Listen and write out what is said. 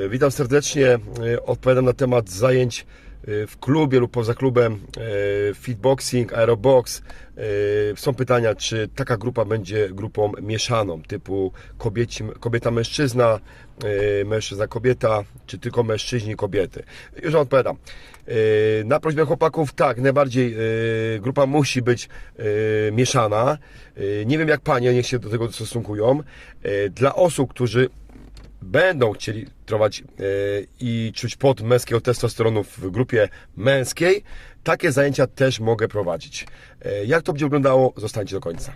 Witam serdecznie. Odpowiadam na temat zajęć w klubie lub poza klubem, fitboxing, aerobox. Są pytania, czy taka grupa będzie grupą mieszaną, typu kobieta-mężczyzna, mężczyzna-kobieta, czy tylko mężczyźni i kobiety. Już odpowiadam. Na prośbę chłopaków, tak, najbardziej grupa musi być mieszana. Nie wiem jak panie, niech się do tego stosunkują. Dla osób, którzy będą chcieli trenować i czuć pot męskiego testosteronu w grupie męskiej, takie zajęcia też mogę prowadzić. Jak to będzie wyglądało? Zostańcie do końca.